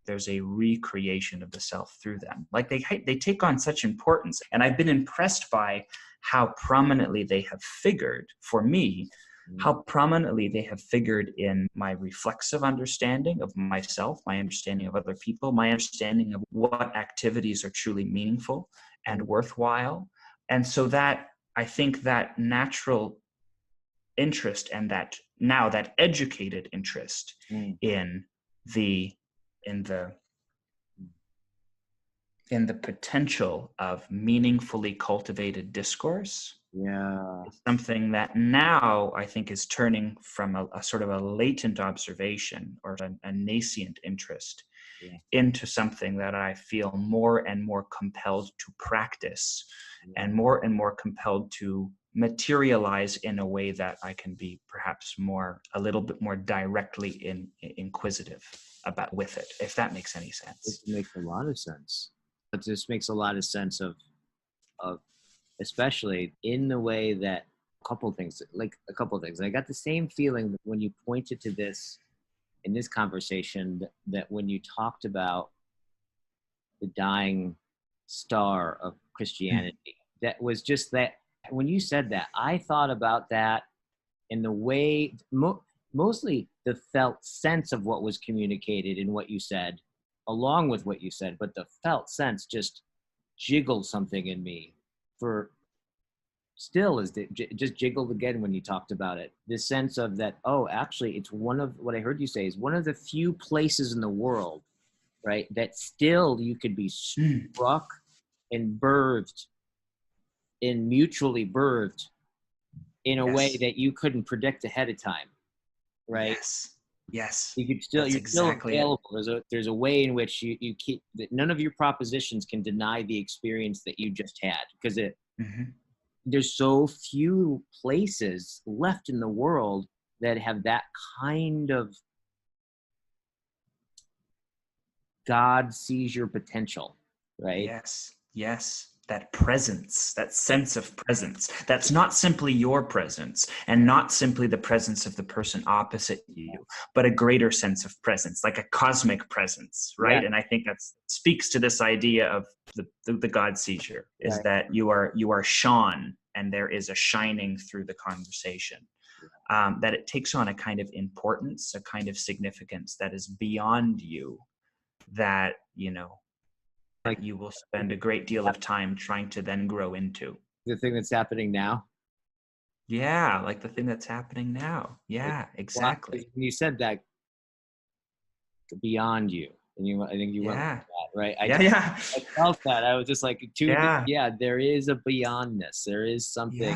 there's a recreation of the self through them. Like they take on such importance. And I've been impressed by how prominently they have figured, for me, how prominently they have figured in my reflexive understanding of myself, my understanding of other people, my understanding of what activities are truly meaningful and worthwhile. And so that, I think that natural interest and that educated interest in the potential of meaningfully cultivated discourse is something that now I think is turning from a sort of a latent observation or a nascent interest into something that I feel more and more compelled to practice and more compelled to materialize in a way that I can be perhaps a little bit more directly inquisitive about with it, if that makes any sense. It makes a lot of sense. It just makes a lot of sense of especially in the way that a couple of things. I got the same feeling when you pointed to this in this conversation that when you talked about the dying star of Christianity, that was just that when you said that, I thought about that in the way, mostly the felt sense of what was communicated in what you said, along with what you said, but the felt sense just jiggled something in me just jiggled again when you talked about it. This sense of that, actually it's one of what I heard you say is one of the few places in the world, right, that still you could be struck and birthed and mutually birthed in a way that you couldn't predict ahead of time, right? Yes. You could still, you're exactly still available. There's a way in which you keep that none of your propositions can deny the experience that you just had, because there's so few places left in the world that have that kind of God seizure potential, right? Yes. That presence, that sense of presence. That's not simply your presence and not simply the presence of the person opposite you, but a greater sense of presence, like a cosmic presence, right? Yeah. And I think that speaks to this idea of the God seizure, is that you are shone and there is a shining through the conversation. That it takes on a kind of importance, a kind of significance that is beyond you, that, you will spend a great deal of time trying to then grow into. The thing that's happening now? Yeah, like the thing that's happening now. Yeah, exactly. When you said that, beyond you, and I think you went with that, right? I felt that. I was just like, there is a beyondness. There is something